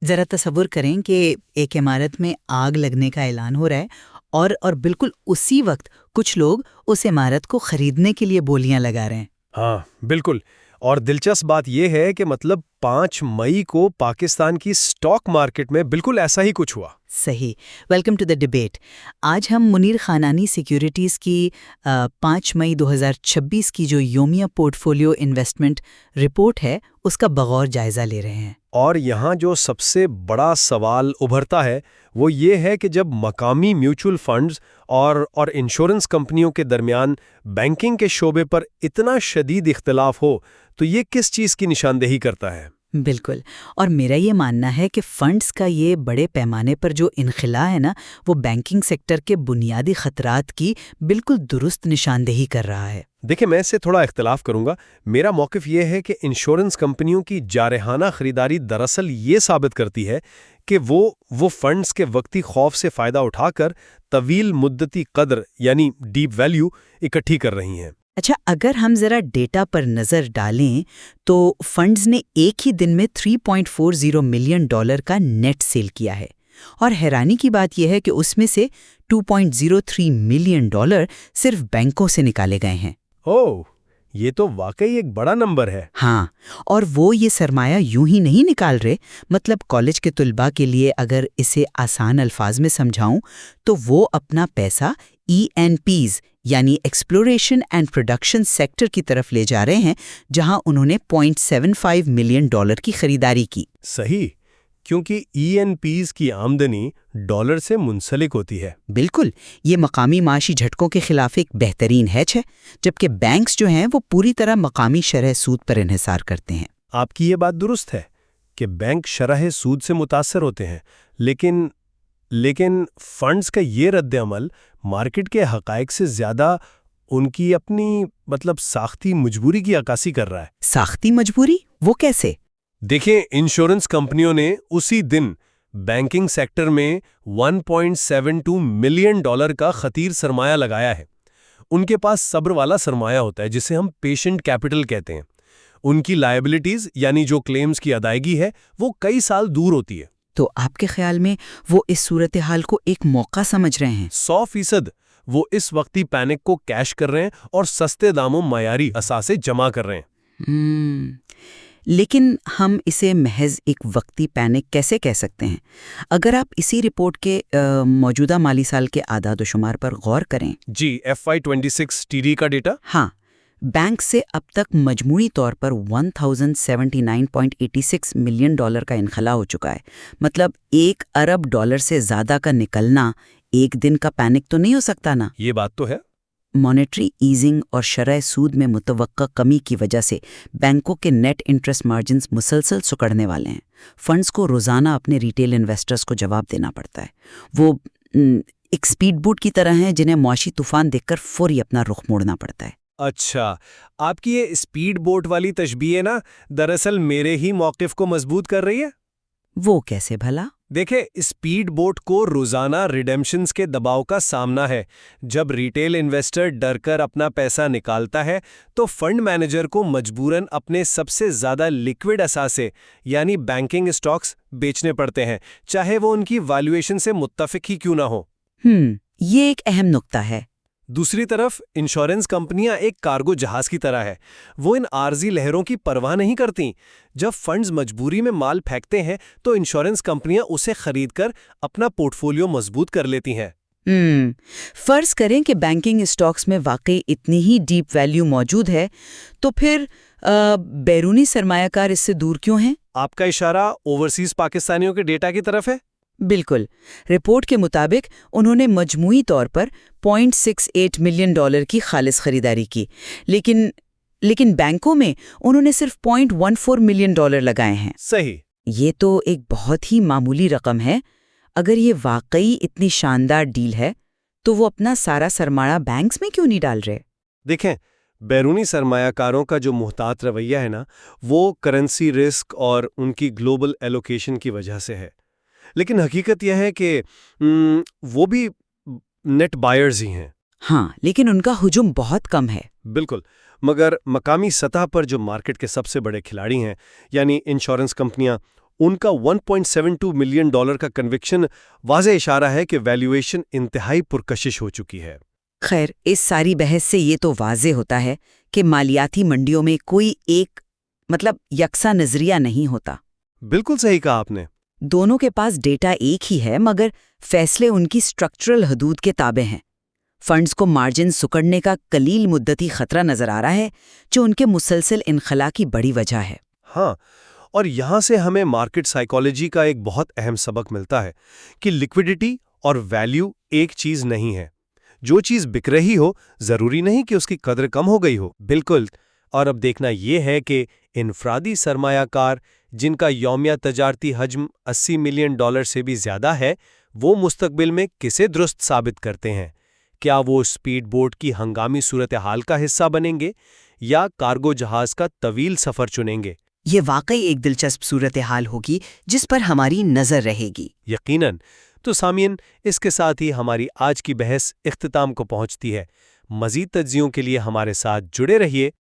ذرا تصور کریں کہ ایک عمارت میں آگ لگنے کا اعلان ہو رہا ہے اور بالکل اسی وقت کچھ لوگ اس عمارت کو خریدنے کے لیے بولیاں لگا رہے ہیں۔ ہاں بالکل، اور دلچسپ بات یہ ہے کہ 5 مئی کو پاکستان کی سٹاک مارکیٹ میں بالکل ایسا ہی کچھ ہوا۔ صحیح۔ Welcome to the debate. آج ہم منیر خانانی سیکیورٹیز کی 5 مئی 2026 کی جو یومیہ پورٹ فولیو انویسٹمنٹ رپورٹ ہے اس کا بغور جائزہ لے رہے ہیں۔ اور یہاں جو سب سے بڑا سوال ابھرتا ہے وہ یہ ہے کہ جب مقامی میوچل فنڈز اور انشورنس کمپنیوں کے درمیان بینکنگ کے شعبے پر اتنا شدید اختلاف ہو تو یہ کس چیز کی نشاندہی کرتا ہے؟ بالکل، اور میرا یہ ماننا ہے کہ فنڈز کا یہ بڑے پیمانے پر جو انخلا ہے نا، وہ بینکنگ سیکٹر کے بنیادی خطرات کی بالکل درست نشاندہی کر رہا ہے۔ دیکھیں، میں اس سے تھوڑا اختلاف کروں گا۔ میرا موقف یہ ہے کہ انشورنس کمپنیوں کی جارحانہ خریداری دراصل یہ ثابت کرتی ہے کہ وہ فنڈز کے وقتی خوف سے فائدہ اٹھا کر طویل مدتی قدر یعنی ڈیپ ویلیو اکٹھی کر رہی ہیں۔ اچھا، اگر ہم ذرا ڈیٹا پر نظر ڈالیں تو فنڈز نے ایک ہی دن میں $3.40 ملین کا نیٹ سیل کیا ہے، اور حیرانی کی بات یہ ہے کہ اس میں سے $2.03 ملین صرف بینکوں سے نکالے گئے ہیں۔ اوہ، یہ تو واقعی ایک بڑا نمبر ہے۔ ہاں، اور وہ یہ سرمایہ یوں ہی نہیں نکال رہے۔ مطلب کالج کے طلباء کے لیے اگر اسے آسان الفاظ میں سمجھاؤں تو وہ اپنا پیسہ ENPs یعنی ایکسپلوریشن اینڈ پروڈکشن سیکٹر کی طرف لے جا رہے ہیں، جہاں انہوں نے $0.75 ملین کی خریداری کی۔ صحیح، کیونکہ ENPs کی آمدنی ڈالر سے منسلک ہوتی ہے۔ بالکل، یہ مقامی معاشی جھٹکوں کے خلاف ایک بہترین ہیج ہے، جبکہ بینکس جو ہیں وہ پوری طرح مقامی شرح سود پر انحصار کرتے ہیں۔ آپ کی یہ بات درست ہے کہ بینک شرح سود سے متاثر ہوتے ہیں، لیکن فنڈز کا یہ رد عمل مارکیٹ کے حقائق سے زیادہ ان کی اپنی ساختی مجبوری کی عکاسی کر رہا ہے۔ ساختی مجبوری؟ وہ کیسے؟ دیکھیں، انشورنس کمپنیوں نے اسی دن بینکنگ سیکٹر میں $1.72 ملین کا خطیر سرمایہ لگایا ہے۔ ان کے پاس صبر والا سرمایہ ہوتا ہے جسے ہم پیشنٹ کیپٹل کہتے ہیں۔ ان کی لائبلٹیز یعنی جو کلیمز کی ادائیگی ہے وہ کئی سال دور ہوتی ہے۔ تو آپ کے خیال میں وہ اس صورتحال کو ایک موقع سمجھ رہے ہیں؟ 100% وہ اس وقتی پینک کو کیش کر رہے ہیں اور سستے داموں معیاری اثاثے جمع کر رہے ہیں۔ لیکن ہم اسے محض ایک وقتی پینک کیسے کہہ سکتے ہیں؟ اگر آپ اسی رپورٹ کے موجودہ مالی سال کے اعداد و شمار پر غور کریں۔ جی، FY26 TD کا ڈیٹا؟ ہاں، بینک سے اب تک مجموعی طور پر $1079.86 ملین کا انخلا ہو چکا ہے۔ مطلب $1 ارب سے زیادہ کا نکلنا ایک دن کا پینک تو نہیں ہو سکتا نا؟ یہ بات تو ہے۔ مانیٹری ایزنگ اور شرح سود میں متوقع کمی کی وجہ سے بینکوں کے نیٹ انٹرسٹ مارجنز مسلسل سکڑنے والے ہیں۔ فنڈز کو روزانہ اپنے ریٹیل انویسٹرز کو جواب دینا پڑتا ہے۔ وہ ایک سپیڈ بوٹ کی طرح ہیں جنہیں معاشی طوفان دیکھ کر فوری اپنا رخ موڑنا پڑتا ہے۔ اچھا، آپ کی یہ سپیڈ بوٹ والی تشبیہ نا دراصل میرے ہی موقف کو مضبوط کر رہی ہے۔ وہ کیسے بھلا؟ دیکھیں، اسپیڈ بوٹ کو روزانہ ریڈیمشنز کے دباؤ کا سامنا ہے۔ جب ریٹیل انویسٹر ڈر کر اپنا پیسہ نکالتا ہے تو فنڈ مینیجر کو مجبوراً اپنے سب سے زیادہ لیکوڈ اثاثے یعنی بینکنگ اسٹاکس بیچنے پڑتے ہیں، چاہے وہ ان کی ویلیویشن سے متفق ہی کیوں نہ ہو۔ یہ ایک اہم نقطہ ہے۔ دوسری طرف انشورنس کمپنیاں ایک کارگو جہاز کی طرح ہے۔ وہ ان عارضی لہروں کی پرواہ نہیں کرتیں۔ جب فنڈز مجبوری میں مال پھینکتے ہیں تو انشورنس کمپنیاں اسے خرید کر اپنا پورٹ فولیو مضبوط کر لیتی ہیں۔ فرض کریں کہ بینکنگ اسٹاکس میں واقعی اتنی ہی ڈیپ ویلیو موجود ہے، تو پھر بیرونی سرمایہ کار اس سے دور کیوں ہیں؟ آپ کا اشارہ اوورسیز پاکستانیوں کے ڈیٹا کی طرف ہے؟ بالکل۔ رپورٹ کے مطابق انہوں نے مجموعی طور پر $0.68 ملین کی خالص خریداری کی، لیکن بینکوں میں انہوں نے صرف $0.14 ملین لگائے ہیں۔ صحیح۔ یہ تو ایک بہت ہی معمولی رقم ہے۔ اگر یہ واقعی اتنی شاندار ڈیل ہے تو وہ اپنا سارا سرمایہ بینکس میں کیوں نہیں ڈال رہے؟ دیکھیں، بیرونی سرمایہ کاروں کا جو محتاط رویہ ہے نا، وہ کرنسی رسک اور ان کی گلوبل ایلوکیشن کی وجہ سے ہے۔ لیکن حقیقت یہ ہے کہ وہ بھی نیٹ بائرز ہی ہیں۔ ہاں، لیکن ان کا ہجوم بہت کم ہے۔ بالکل، مگر مقامی سطح پر جو مارکیٹ کے سب سے بڑے کھلاڑی ہیں یعنی انشورنس کمپنیاں، ان کا $1.72 ملین کا کنوکشن واضح اشارہ ہے کہ ویلیویشن انتہائی پرکشش ہو چکی ہے۔ خیر، اس ساری بحث سے یہ تو واضح ہوتا ہے کہ مالیاتی منڈیوں میں کوئی ایک یکساں نظریہ نہیں ہوتا۔ بالکل صحیح کہا آپ نے۔ دونوں کے پاس ڈیٹا ایک ہی ہے، مگر فیصلے ان کی سٹرکچرل حدود کے تابع ہیں۔ فنڈز کو مارجن سکڑنے کا قلیل مدتی خطرہ نظر آ رہا ہے، جو ان کے مسلسل انخلا کی بڑی وجہ ہے۔ ہاں، اور یہاں سے ہمیں مارکیٹ سائیکالوجی کا ایک بہت اہم سبق ملتا ہے کہ لیکوڈیٹی اور ویلیو ایک چیز نہیں ہے۔ جو چیز بک رہی ہو ضروری نہیں کہ اس کی قدر کم ہو گئی ہو۔ بالکل۔ اور اب دیکھنا یہ ہے کہ انفرادی سرمایہ کار جن کا یومیہ تجارتی حجم $80 ملین سے بھی زیادہ ہے، وہ مستقبل میں کسے درست ثابت کرتے ہیں۔ کیا وہ اسپیڈ بوٹ کی ہنگامی صورتحال کا حصہ بنیں گے یا کارگو جہاز کا طویل سفر چنیں گے؟ یہ واقعی ایک دلچسپ صورتحال ہوگی جس پر ہماری نظر رہے گی۔ یقیناً۔ تو سامعین، اس کے ساتھ ہی ہماری آج کی بحث اختتام کو پہنچتی ہے۔ مزید تجزیوں کے لیے ہمارے ساتھ جڑے رہیے۔